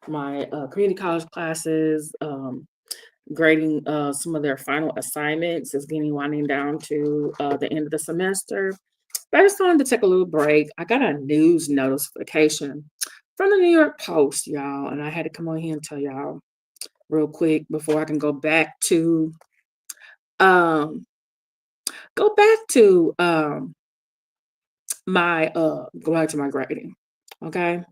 my community college classes, grading some of their final assignments. Is getting winding down to the end of the semester. But I just wanted to take a little break. I got a news notification from the New York Post, y'all, and I had to come on here and tell y'all real quick before I can um go back to my grading. Okay.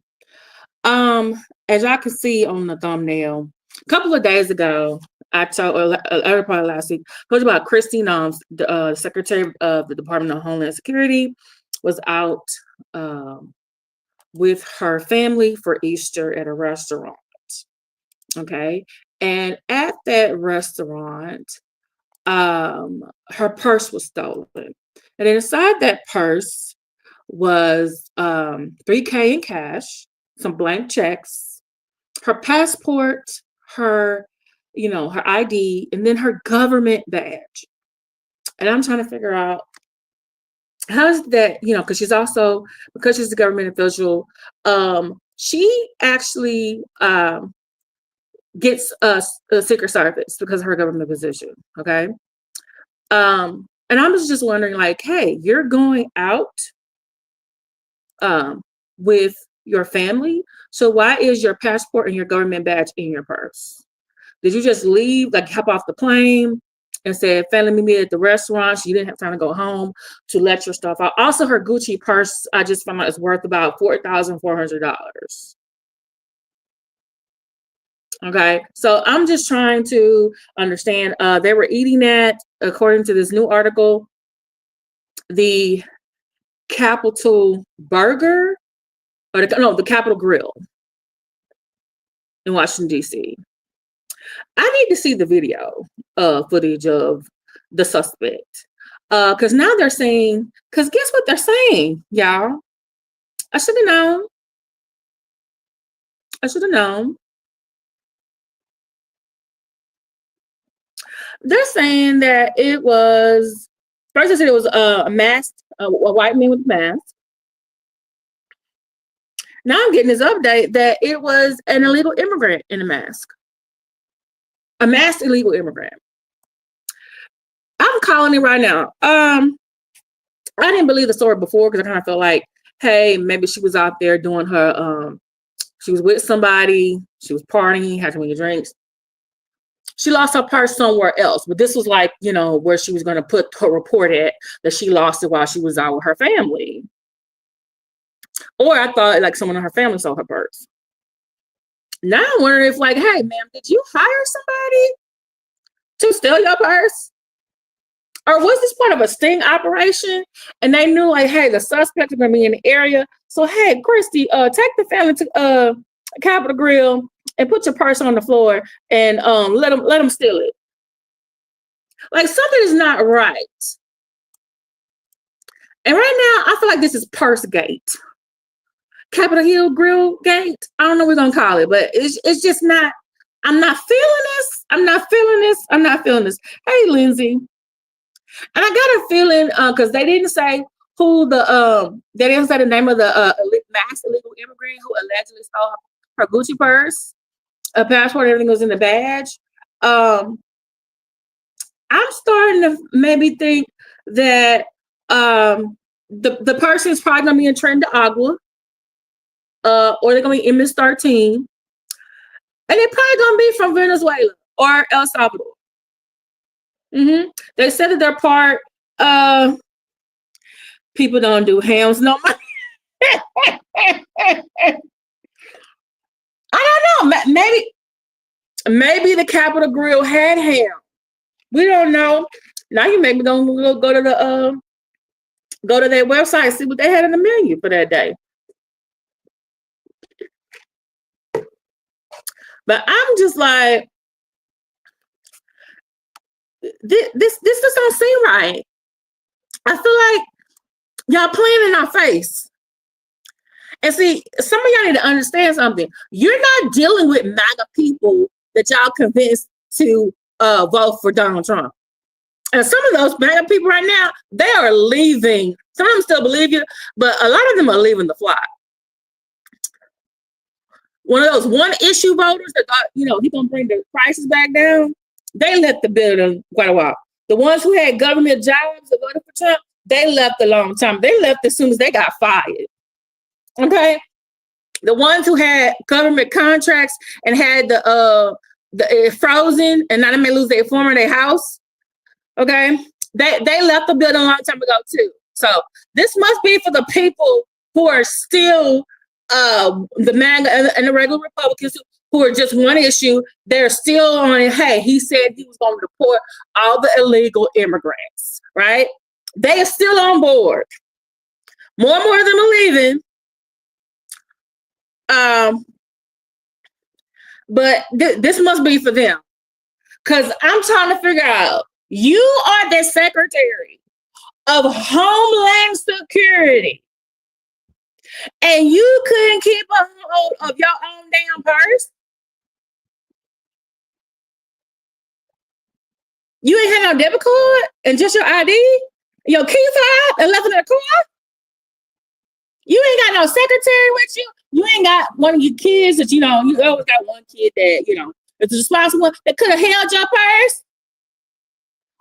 Um, as y'all can see on the thumbnail, a couple of days ago, I told, or probably last week, told you about Kristi Noem, the Secretary of the Department of Homeland Security, was out with her family for Easter at a restaurant. Okay, and at that restaurant, her purse was stolen, and inside that purse was $3K in cash, some blank checks, her passport, her, her ID, and then her government badge. And I'm trying to figure out how is that, because she's a government official, she actually gets a Secret Service because of her government position. Okay. And I was just wondering, like, hey, you're going out with your family. So why is your passport and your government badge in your purse? Did you just leave, like hop off the plane and say, family meet me at the restaurant? So you didn't have time to go home to let your stuff out. Also, her Gucci purse, I just found out, is worth about $4,400. Okay, so I'm just trying to understand. They were eating at, according to this new article, the Capitol Burger, or the Capitol Grill in Washington, D.C. I need to see the video footage of the suspect. Because now they're saying, because guess what they're saying, y'all? I should have known. They're saying that it was, first they said it was a masked, a white man with a mask. Now I'm getting this update that it was an illegal immigrant in a mask. A masked illegal immigrant. I'm calling it right now. I didn't believe the story before because I kind of felt like, hey, maybe she was out there doing her, she was with somebody, she was partying, had too many drinks. She lost her purse somewhere else, but this was like, where she was going to put her report at, that she lost it while she was out with her family. Or I thought like someone in her family saw her purse. Now I'm wondering if, like, hey, ma'am, did you hire somebody to steal your purse? Or was this part of a sting operation? And they knew, like, hey, the suspects are going to be in the area. So, hey, Kristi, take the family to Capitol Grill and put your purse on the floor and let them steal it. Like, something is not right. And right now, I feel like this is Purse Gate. Capitol Hill Grill Gate. I don't know what we're going to call it, but it's just not, I'm not feeling this. Hey, Lindsay. And I got a feeling, because they didn't say who they didn't say the name of the masked illegal immigrant who allegedly stole her Gucci purse, a passport, everything was in the badge. I'm starting to maybe think that the person is probably going to be in Tren de Agua, or they're going to be in MS-13, and they're probably going to be from Venezuela or El Salvador. They said that they're part. People don't do hams no more. I don't know. Maybe the Capitol Grill had ham. We don't know. Now you maybe gonna go to their website and see what they had in the menu for that day. But I'm just like, this just don't seem right. I feel like y'all playing in our face. And see, some of y'all need to understand something. You're not dealing with MAGA people that y'all convinced to vote for Donald Trump. And some of those MAGA people right now, they are leaving. Some of them still believe you, but a lot of them are leaving the flock. one of those one issue voters that got, he's gonna bring the prices back down. They left the building quite a while. The ones who had government jobs that voted for Trump, they left a long time. They left as soon as they got fired. Okay. The ones who had government contracts and had the frozen and now they may lose their former their house. Okay. They left the building a long time ago too. So this must be for the people who are still the MAGA and the regular Republicans who are just one issue. They're still on it. Hey, he said he was going to deport all the illegal immigrants, right? They are still on board. More and more of them are leaving. But this must be for them. Because I'm trying to figure out, you are the Secretary of Homeland Security. And you couldn't keep a hold of your own damn purse? You ain't had no debit card and just your ID? Your key fob and left in the car? You ain't got no secretary with you? You ain't got one of your kids that, you always got one kid that, is responsible that could have held your purse?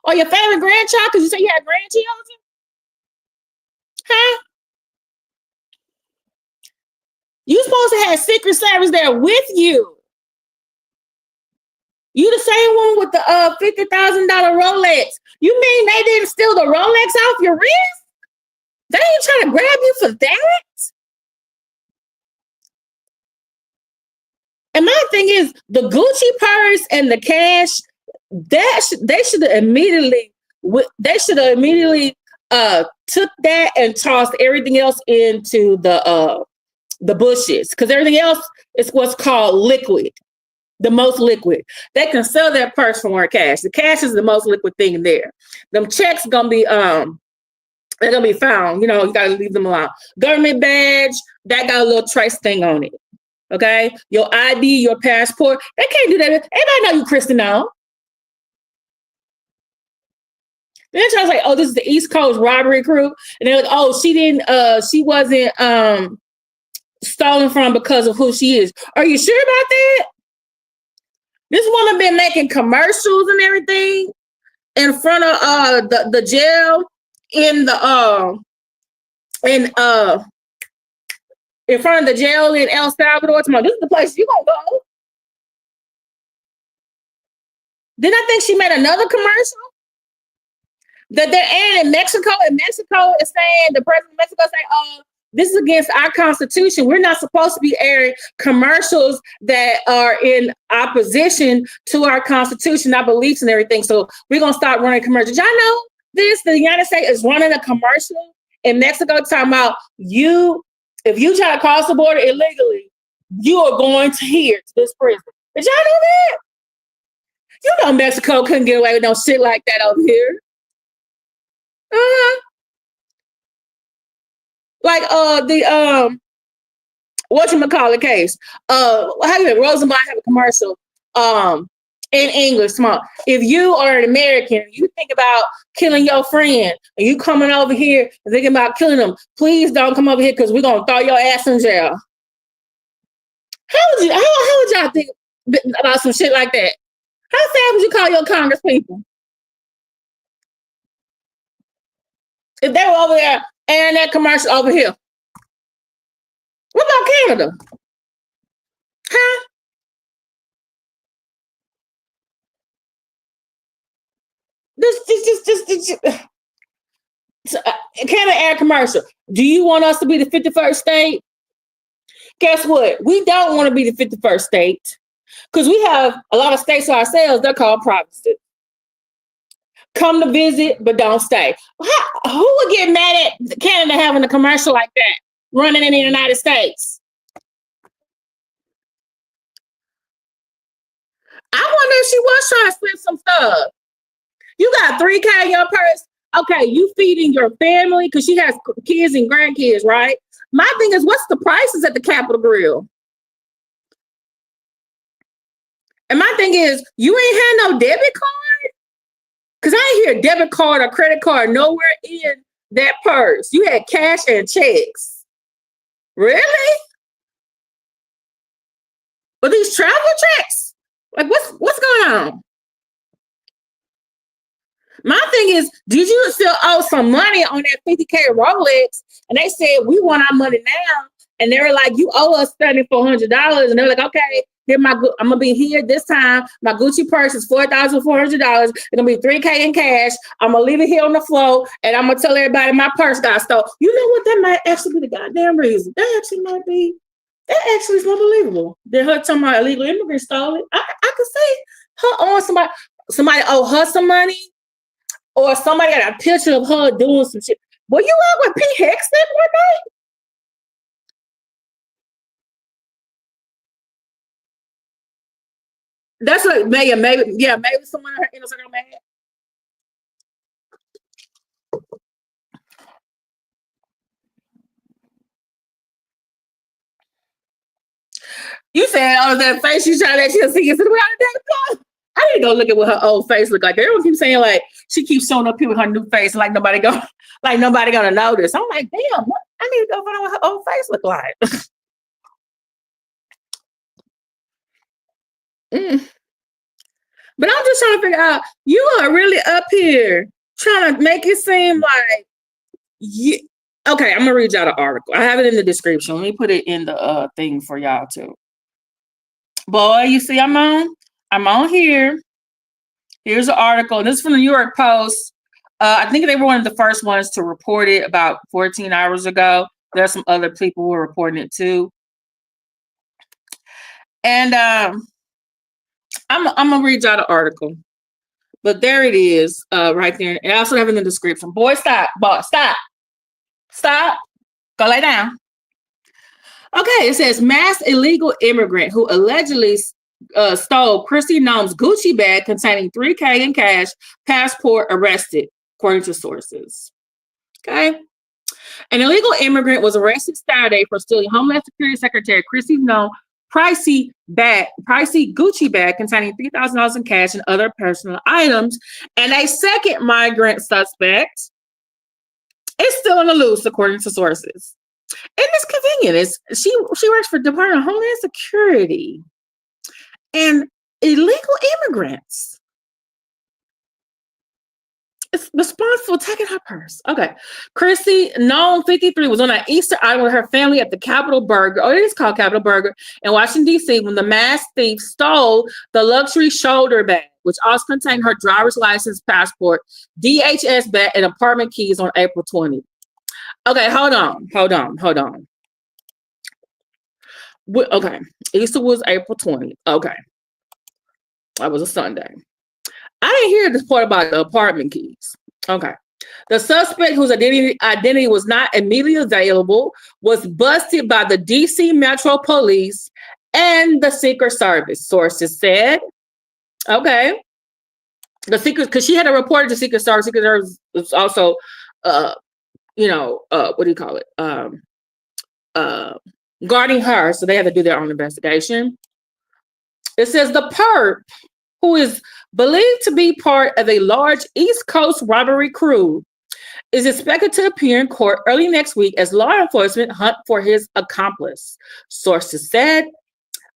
Or your favorite grandchild because you say you had grandchildren? Huh? You supposed to have Secret Service there with you. You the same one with the $50,000 Rolex. You mean they didn't steal the Rolex off your wrist? They ain't trying to grab you for that? And my thing is, the Gucci purse and the cash, they should have immediately took that and tossed everything else into the bushes, because everything else is what's called liquid, the most liquid. They can sell that purse for more cash. The cash is the most liquid thing in there. Them checks gonna be they're gonna be found. You gotta leave them alone. Government badge that got a little trace thing on it. Okay, your ID, your passport. They can't do that. Everybody know you, Kristi Noem. They're trying to say, oh, this is the East Coast robbery crew, and they're like, oh, she wasn't stolen from because of who she is. Are you sure about that? This woman been making commercials and everything in front of the jail in front of the jail in El Salvador. Tomorrow, this is the place you gonna go. Then I think she made another commercial that they're airing in Mexico. And Mexico is saying, the president of Mexico saying, oh, this is against our Constitution. We're not supposed to be airing commercials that are in opposition to our Constitution, our beliefs and everything. So we're going to start running commercials. Y'all know this? The United States is running a commercial in Mexico talking about if you try to cross the border illegally, you are going to this prison. Did y'all know that? You know Mexico couldn't get away with no shit like that over here. Like the whatchamacallit case. Rosenblatt have a commercial in English, small. If you are an American, you think about killing your friend, and you coming over here and thinking about killing them, please don't come over here because we're gonna throw your ass in jail. How would y'all think about some shit like that? How sad would you call your Congress people if they were over there airing that commercial over here? What about Canada? Huh? Canada air commercial. Do you want us to be the 51st state? Guess what? We don't want to be the 51st state because we have a lot of states ourselves. They're called provinces. Come to visit, but don't stay. Who would get mad at Canada having a commercial like that running in the United States? I wonder if she was trying to spend some stuff. You got $3,000 in your purse. Okay, you feeding your family because she has kids and grandkids, right? My thing is, what's the prices at the Capitol Grill? And my thing is, you ain't had no debit card? Because I ain't hear debit card or credit card nowhere in that purse. You had cash and checks. Really? But these travel checks, like what's going on? My thing is, did you still owe some money on that 50K Rolex? And they said, we want our money now. And they were like, you owe us $3,400. And they're like, okay, here I'm gonna be here this time. My Gucci purse is $4,400. It's gonna be $3K in cash. I'm gonna leave it here on the floor, and I'm gonna tell everybody my purse got stolen. You know what? That might actually be the goddamn reason. That actually might be. That actually is unbelievable. That her talking about illegal immigrant stole it. I could see her on somebody owe her some money, or somebody got a picture of her doing some shit. Were you out with P. Hexton one night? That's what maybe someone in her inner circle mad. You said, oh, that face you trying to let you see. I need to go look at what her old face look like. Everyone keeps saying like she keeps showing up here with her new face, like nobody gonna notice. I'm like, damn, I need to go find out what her old face look like. But I'm just trying to figure out, you are really up here trying to make it seem like okay, I'm gonna read y'all the article. I have it in the description. Let me put it in the thing for y'all too. Boy, you see, I'm on here. Here's the article. This is from the New York Post. I think they were one of the first ones to report it about 14 hours ago. There's some other people who are reporting it too. And I'm gonna read y'all the article. But there it is, right there. And I also have it in the description. Boy, stop. Boy, stop. Go lay down. Okay, it says mass illegal immigrant who allegedly stole Kristi Noem's Gucci bag containing $3K in cash, passport arrested, according to sources. Okay. An illegal immigrant was arrested Saturday for stealing Homeland Security Secretary Kristi Noem pricey Gucci bag containing $3,000 in cash and other personal items. And a second migrant suspect is still on the loose, according to sources. And it's convenient. She works for Department of Homeland Security. And illegal immigrants is responsible for taking her purse. Okay. Kristi Noem, 53, was on an Easter island with her family at the Capitol Burger. Oh, it is called Capitol Burger in Washington, D.C. when the masked thief stole the luxury shoulder bag, which also contained her driver's license, passport, DHS bag, and apartment keys on April 20th. Okay, hold on. Okay, Easter was April 20th. Okay, that was a Sunday. I didn't hear this part about the apartment keys. Okay. The suspect, whose identity was not immediately available, was busted by the DC Metro Police and the Secret Service, sources said. Okay. The Secret, because she had a report to Secret Service. Secret Service was also, what do you call it? Guarding her, so they had to do their own investigation. It says the perp, who is believed to be part of a large East Coast robbery crew, is expected to appear in court early next week as law enforcement hunt for his accomplice, sources said.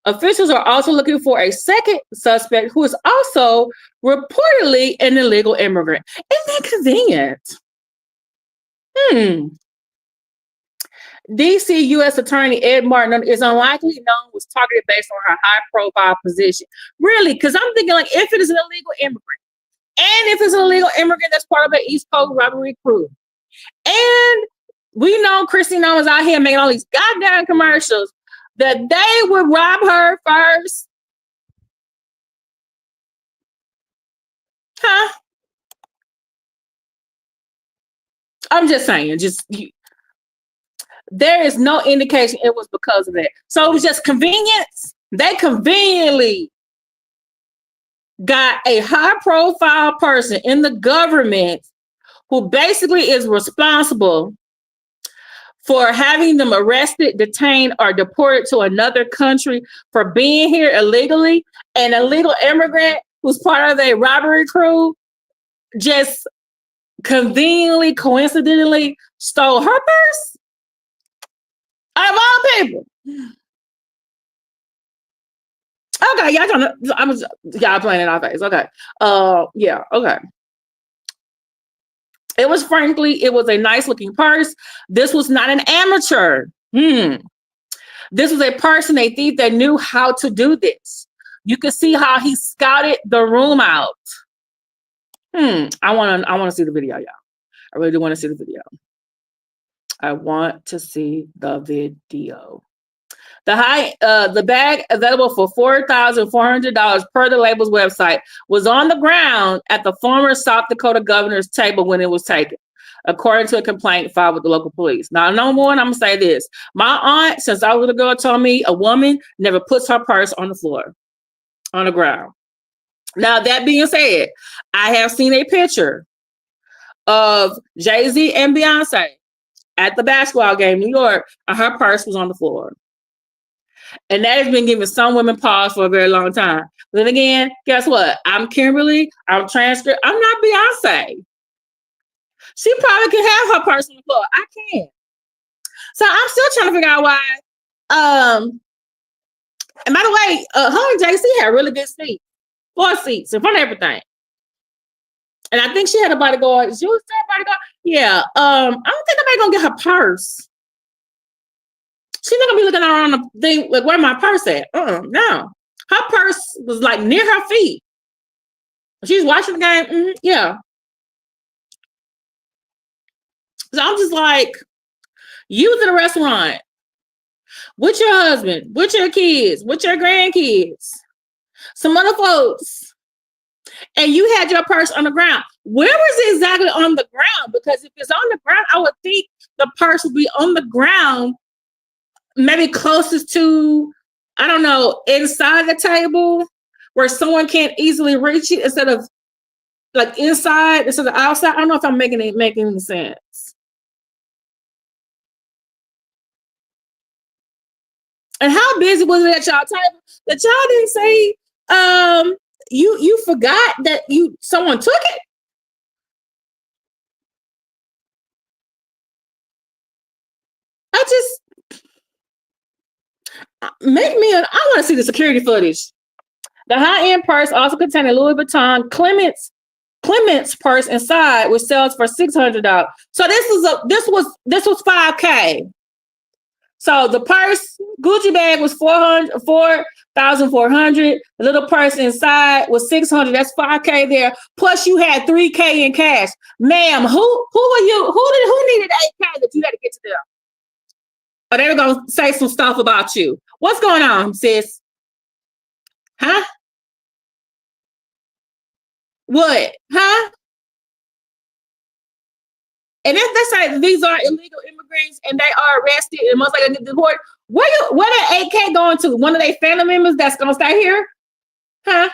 Officials are also looking for a second suspect who is also reportedly an illegal immigrant. Isn't that convenient? DC U.S. Attorney Ed Martin is unlikely known was targeted based on her high-profile position. Really? Because I'm thinking, like, if it is an illegal immigrant, and if it's an illegal immigrant that's part of an East Coast robbery crew, and we know Kristi Noem is out here making all these goddamn commercials, that they would rob her first. Huh? I'm just saying, there is no indication it was because of that. So it was just convenience. They conveniently got a high-profile person in the government who basically is responsible for having them arrested, detained, or deported to another country for being here illegally. An illegal immigrant who's part of a robbery crew just conveniently, coincidentally stole her purse. Out of all people. Okay, y'all playing in our face. Okay. Yeah, okay. It was a nice looking purse. This was not an amateur. This was a person, a thief that knew how to do this. You can see how he scouted the room out. I want to see the video, y'all. I really do want to see the video. I want to see the video. The bag available for $4,400 per the label's website was on the ground at the former South Dakota governor's table when it was taken, according to a complaint filed with the local police. Now, no more, and I'm gonna say this. My aunt, since I was a little girl, told me a woman never puts her purse on the floor, on the ground. Now, that being said, I have seen a picture of Jay-Z and Beyonce at the basketball game in New York, and her purse was on the floor. And that has been giving some women pause for a very long time. Then again, guess what? I'm Kimberly. I'm transcript. I'm not Beyonce. She probably can have her purse on the floor. I can't. So I'm still trying to figure out why. And by the way, her and JC had really good seats. 4 seats in front of everything. And I think she had a bodyguard. She was there, bodyguard. Yeah. I don't think nobody's gonna get her purse. She's not gonna be looking around the thing like, where my purse at? No. Her purse was like near her feet. She's watching the game. Yeah. So I'm just like, you was in a restaurant with your husband, with your kids, with your grandkids, some other folks, and you had your purse on the ground. Where was it exactly on the ground? Because if it's on the ground, I would think the purse would be on the ground, maybe closest to, I don't know, inside the table where someone can't easily reach it instead of like inside instead of outside. I don't know if I'm making any sense. And how busy was it at y'all table that y'all didn't say you forgot that someone took it? I want to see the security footage. The high-end purse also contained a Louis Vuitton Clement's purse inside, which sells for $600. So this was $5,000. So the purse, Gucci bag was $4,400. The little purse inside was $600. That's $5,000 there. Plus you had $3,000 in cash. Ma'am, who were you? Who needed $8,000 that you had to get to them? Or they were gonna say some stuff about you. What's going on, sis? Huh? What? Huh? And if they say these are illegal immigrants and they are arrested and most likely get deported, where that $8,000 going to? One of their family members that's gonna stay here? Huh?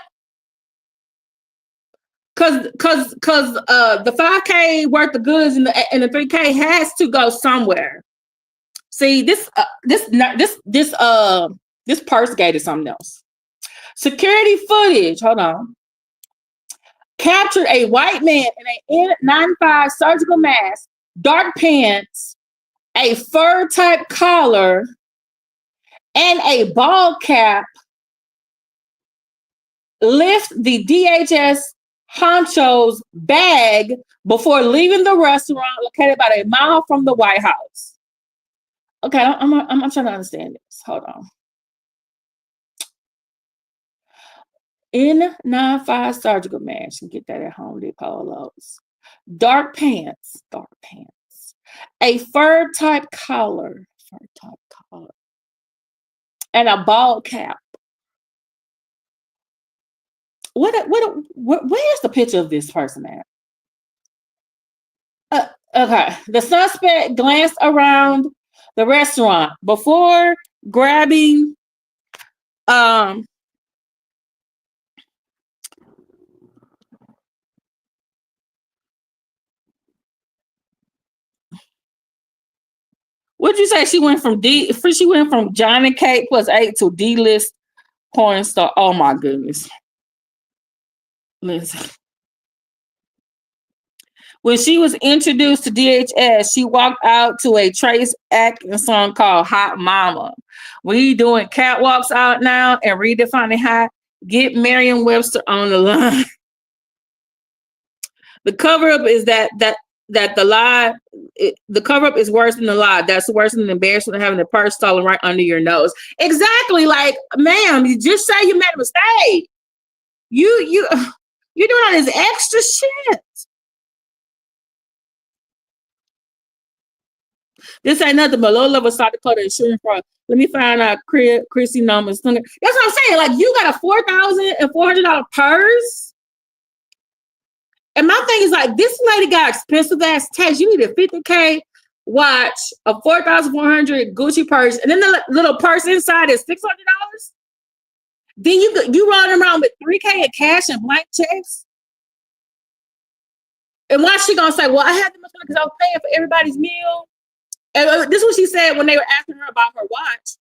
Cause the $5,000 worth of goods and the $3,000 has to go somewhere. See, this purse gate is something else. Security footage, hold on, captured a white man in an N95 surgical mask, dark pants, a fur type collar, and a ball cap lift the DHS honcho's bag before leaving the restaurant located about a mile from the White House. Okay, I'm trying to understand this. Hold on. N95 surgical mask. You can get that at Home Depot Lowe's. Dark pants. A fur type collar. And a ball cap. Where's the picture of this person at? Okay. The suspect glanced around the restaurant before grabbing what'd you say? She went from Johnny Cake +8 to D-list porn star. Oh my goodness. Listen. When she was introduced to DHS, she walked out to a Trace Atkins song called Hot Mama. We doing catwalks out now and redefining hot. Get Merriam-Webster on the line. The cover up is that the lie, the cover up is worse than the lie. That's worse than the embarrassment of having the purse stolen right under your nose. Exactly. Like, ma'am, you just say you made a mistake. You're doing all this extra shit. This ain't nothing but low level South Dakota insurance fraud. Let me find out Kristi Noem. That's what I'm saying. Like, you got a $4,400 purse. And my thing is like, this lady got expensive ass tags. You need a $50K watch, a $4,400 Gucci purse, and then the little purse inside is $600. Then you running around with $3K in cash and blank checks. And why she gonna say, well, I had the much money because I was paying for everybody's meal. And this is what she said when they were asking her about her watch.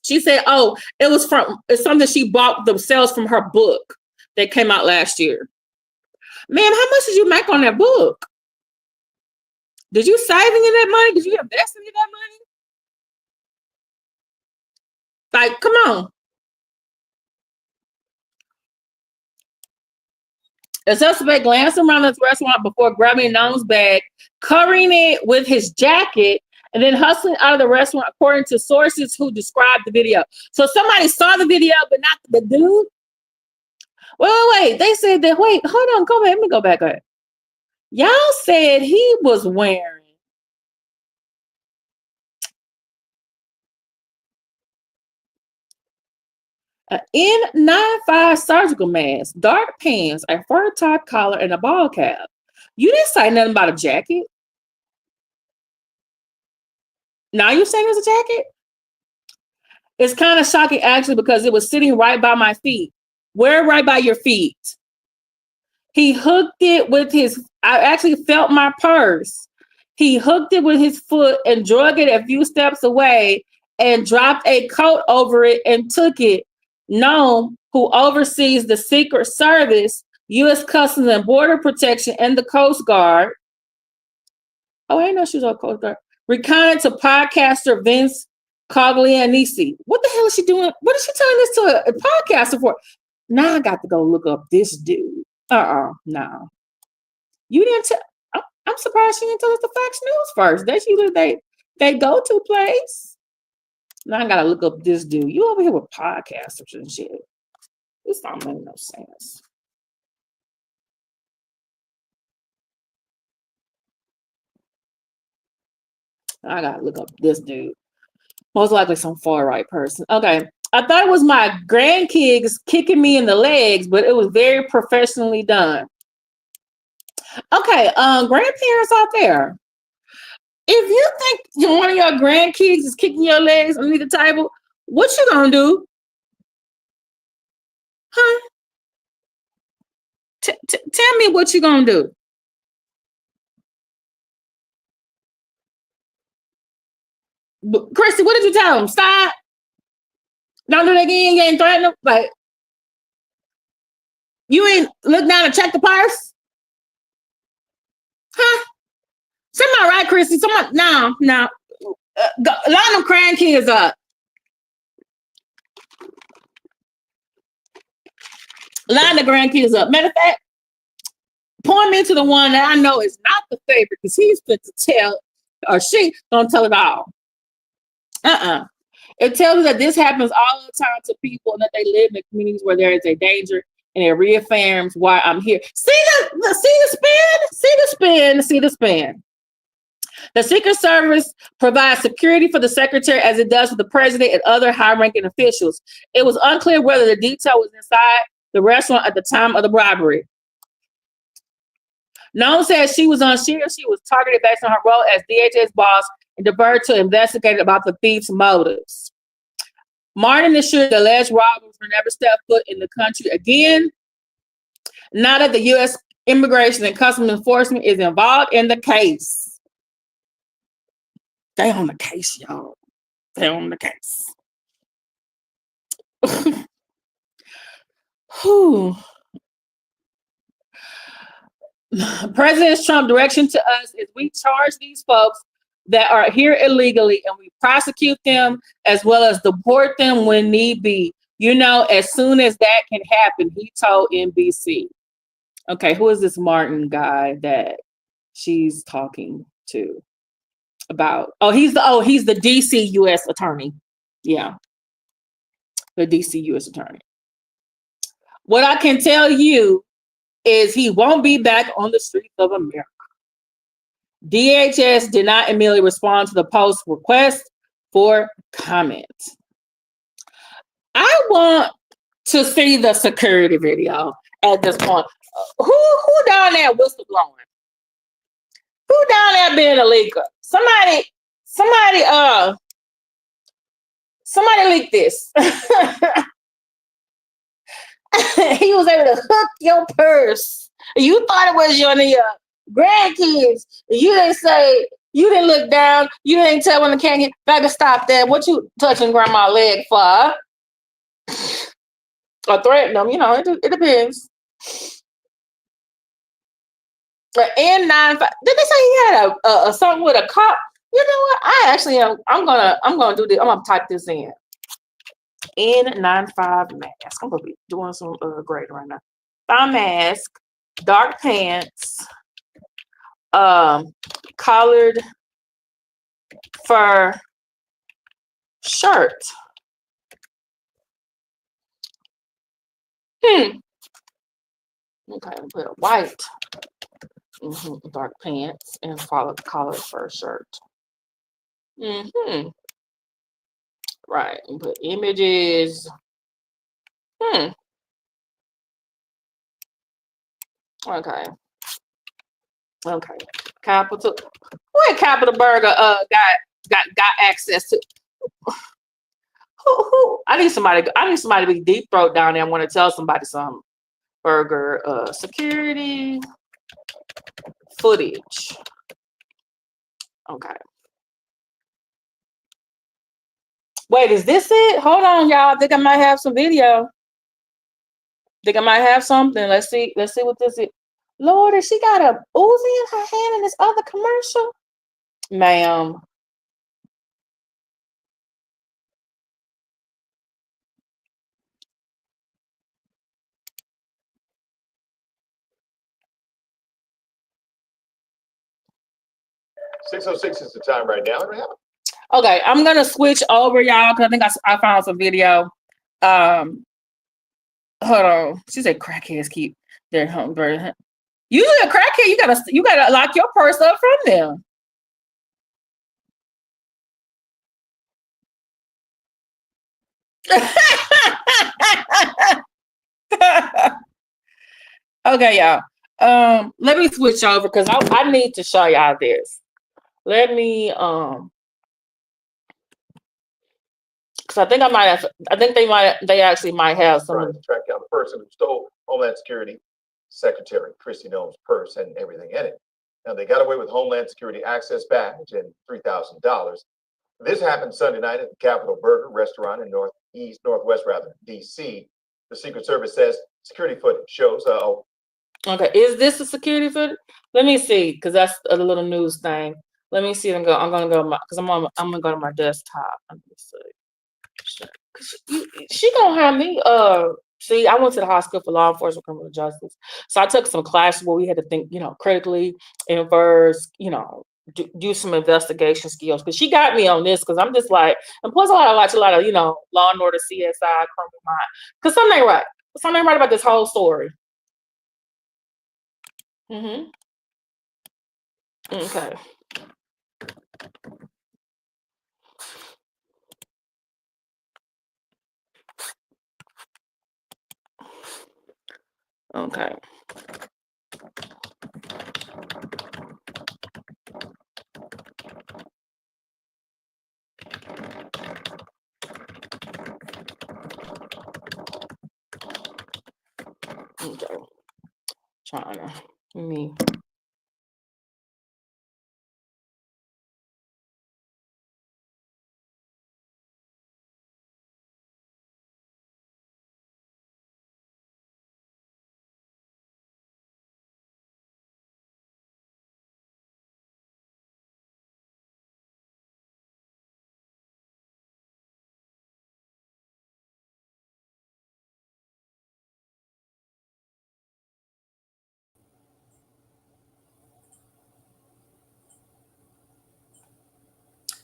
She said, oh, it's something she bought themselves from her book that came out last year. Ma'am, how much did you make on that book? Did you save any of that money? Did you invest any of that money? Like, come on. A suspect glanced around the restaurant before grabbing Noem's bag, covering it with his jacket, and then hustling out of the restaurant, according to sources who described the video. So somebody saw the video, but not the dude. Wait. They said that, wait, hold on, go back. Let me go back up. Y'all said he was wearing an N95 surgical mask, dark pants, a fur top collar, and a ball cap. You didn't say nothing about a jacket. Now you're saying it's a jacket? It's kind of shocking, actually, because it was sitting right by my feet. Where right by your feet? He hooked it with I actually felt my purse. He hooked it with his foot and drug it a few steps away and dropped a coat over it and took it. Noem, who oversees the Secret Service, U.S. Customs and Border Protection, and the Coast Guard. Oh, I didn't know she was on Coast Guard. Recounted to podcaster Vince Coglianese. What the hell is she doing? What is she telling this to a podcaster for? Now I got to go look up this dude. No. You didn't tell. I'm surprised she didn't tell us the Fox News first. That's usually they go to place. Now I gotta look up this dude. You over here with podcasters and shit. This don't make no sense. I gotta look up this dude. Most likely some far right person. Okay. I thought it was my grandkids kicking me in the legs, but it was very professionally done. Okay, grandparents out there, if you think one of your grandkids is kicking your legs underneath the table, what you gonna do? Huh? Tell me what you gonna do. Kristi, what did you tell them? Stop. Don't do that again. You ain't threatening them. Like, you ain't look down and check the purse? Huh? Somebody right, Kristi? Someone, no. Line them grandkids up. Line the grandkids up. Matter of fact, point me to the one that I know is not the favorite because he's fit to tell, or she don't tell it all. It tells us that this happens all the time to people and that they live in communities where there is a danger, and it reaffirms why I'm here. See the spin. The Secret Service provides security for the secretary as it does for the president and other high-ranking officials. It was unclear whether the detail was inside the restaurant at the time of the robbery. Noem said she was unsure she was targeted based on her role as DHS boss and diverted to investigate about the thief's motives. Martin assured the alleged robbers will never step foot in the country again. Now that the U.S. Immigration and Customs Enforcement is involved in the case. They on the case, y'all. They on the case. Whew. President Trump's direction to us is we charge these folks that are here illegally and we prosecute them as well as deport them when need be. You know, as soon as that can happen, he told NBC. Okay, who is this Martin guy that she's talking to about? He's the DC US attorney. Yeah, the DC US attorney. What I can tell you is he won't be back on the streets of America. DHS did not immediately respond to the Post's request for comment. I want to see the security video at this point. Who down there whistleblowing? Who down there being illegal? Somebody leaked this. He was able to hook your purse. You thought it was your grandkids. You didn't say, you didn't look down. You didn't tell when the can get, baby, stop that. What you touching grandma's leg for? Or threaten them, it depends. N95. Did they say he had a something with a cop? You know what? I actually am. I'm gonna do this. I'm gonna type this in. N95 mask. I'm gonna be doing some grading right now. Thigh mask, dark pants, collared fur shirt. Okay, put a white dark pants and collared fur shirt. Right, and put images. Okay. Capital. Where Capital Burger got access to? Who? I need somebody to be deep throat down there. I want to tell somebody something. Burger security footage. Okay. Wait, is this it? Hold on, y'all. I think I might have some video. Think I might have something. Let's see what this is. Lord, has she got a Uzi in her hand in this other commercial? Ma'am. .606 is the time right now. Okay, I'm gonna switch over, y'all, because I think I found some video. Hold on. She said crackheads keep their home bird. Usually a crackhead, you gotta lock your purse up from them. Okay, y'all. Let me switch over because I need to show y'all this. Let me because I think they actually might have some. Trying to track down the person who stole Homeland Security Secretary Kristi Noem's purse and everything in it. Now they got away with Homeland Security access badge and $3,000. This happened Sunday night at the Capitol Burger restaurant in Northwest DC. The Secret Service says security footage shows. Okay, is this a security footage? Let me see, because that's a little news thing. Let me see. I'm gonna go because I'm gonna go to my desktop. Let me see. She gonna have me. See, I went to the high school for law enforcement criminal justice, so I took some classes where we had to think, critically, inverse, do some investigation skills. Because she got me on this, because I'm just like, and plus I watch a lot of, Law and Order, CSI, Criminal Minds, because something ain't right. Something ain't right about this whole story. Okay. Okay. Okay. China. Me.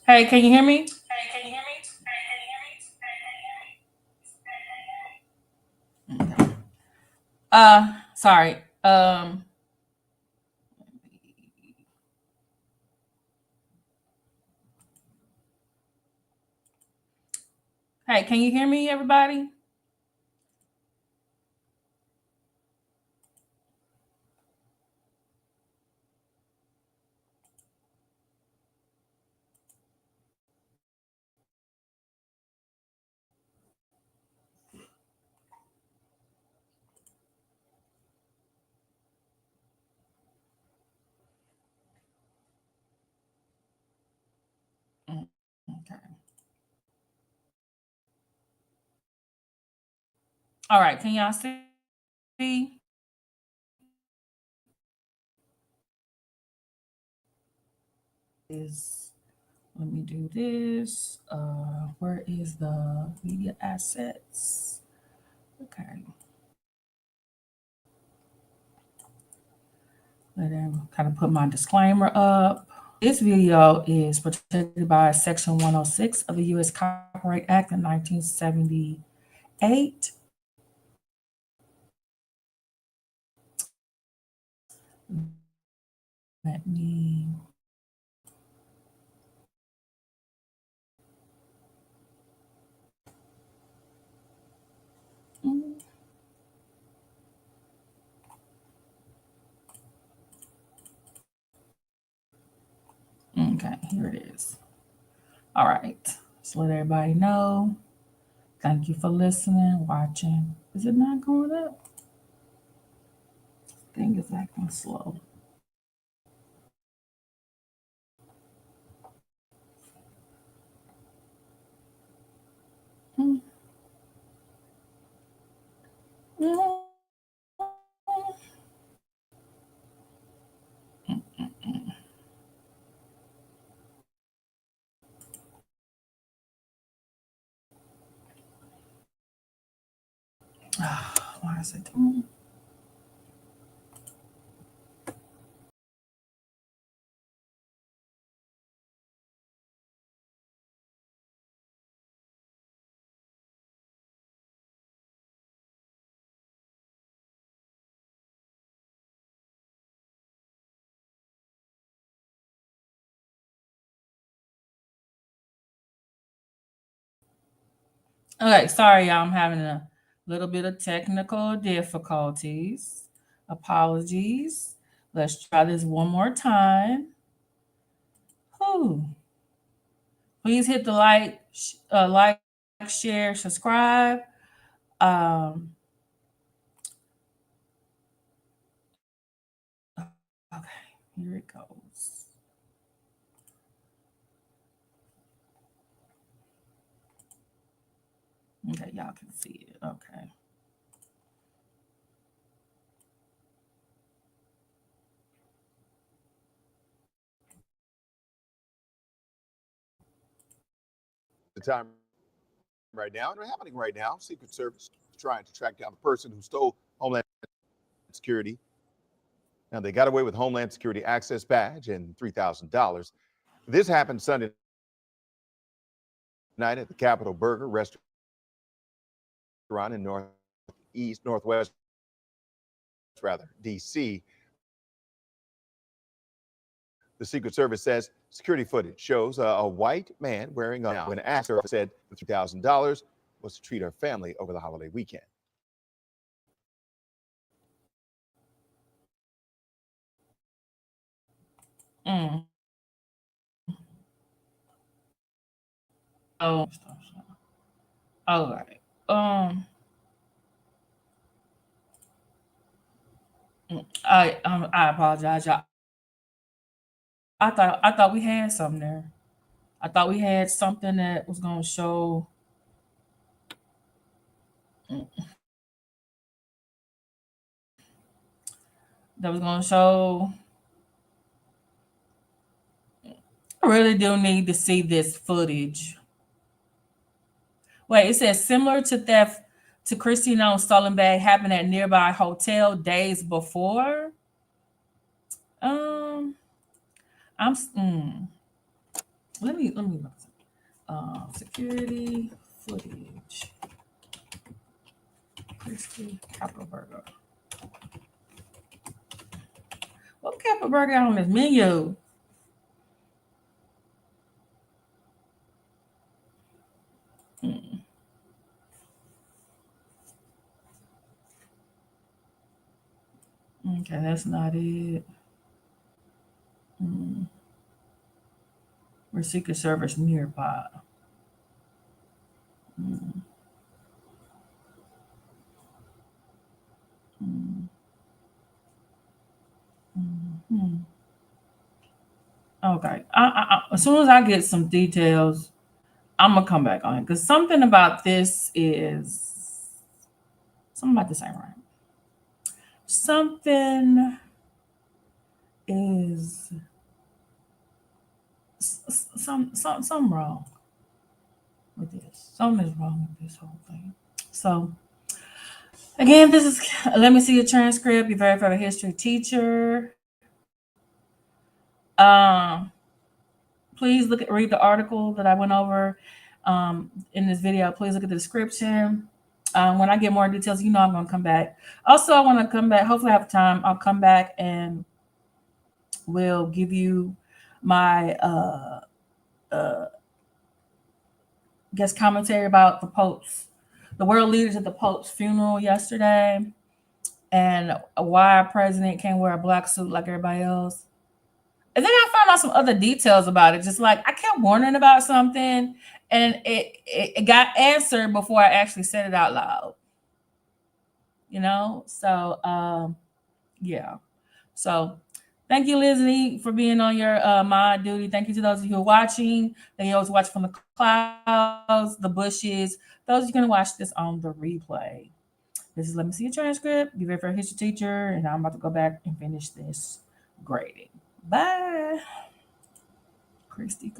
Hey, can you hear me? Okay. Sorry. Hey, can you hear me, everybody? Mm, okay. All right. Can y'all see? Is Let me do this. Where is the media assets? Okay. Let them kind of put my disclaimer up. This video is protected by Section 106 of the U.S. Copyright Act of 1978. Let me. Okay, here it is. All right. Just let everybody know. Thank you for listening, watching. Is it not going up? I think it's acting slow. Mm. Mm. Why is it doing? Okay, sorry, y'all. I'm having a little bit of technical difficulties. Apologies. Let's try this one more time. Whew. Please hit the like, share, subscribe. Um, okay, here it goes. Okay, y'all can see it. Okay. The time right now, and happening right now, Secret Service trying to track down the person who stole Homeland Security. Now, they got away with Homeland Security access badge and $3,000. This happened Sunday night at the Capitol Burger restaurant in Northwest, D.C. The Secret Service says security footage shows a white man wearing a when asked her said the $3,000 was to treat her family over the holiday weekend. Mm. Oh, all right. I apologize, y'all. I thought we had something there. I thought we had something that was gonna show. That was gonna show. I really do need to see this footage. Wait, it says similar to theft to Kristi Noem stolen bag happened at nearby hotel days before. Um, I'm. Let me look. Security footage. Kristi Burger. What Burger on this menu? Okay, that's not it. We're Secret Service nearby. Okay. As soon as I get some details, I'm gonna come back on it because something about this ain't right. Something is something wrong with this. Something is wrong with this whole thing. So again, this is let me see your transcript. Your very favorite history teacher. Please read the article that I went over in this video. Please look at the description. When I get more details, I'm going to come back. Also, I want to come back. Hopefully, I have time. I'll come back and will give you my guest commentary about the world leaders at the Pope's funeral yesterday, and why our president can't wear a black suit like everybody else. And then I found out some other details about it. Just like I kept wondering about something, and it got answered before I actually said it out loud. So yeah. So thank you, Lizzie, for being on your mod duty. Thank you to those of you who are watching. They always watch from the clouds, the bushes. Those of you going to watch this on the replay. This is Let Me See Your Transcript. Be very for a history teacher, and I'm about to go back and finish this grading. Bye. Kristi.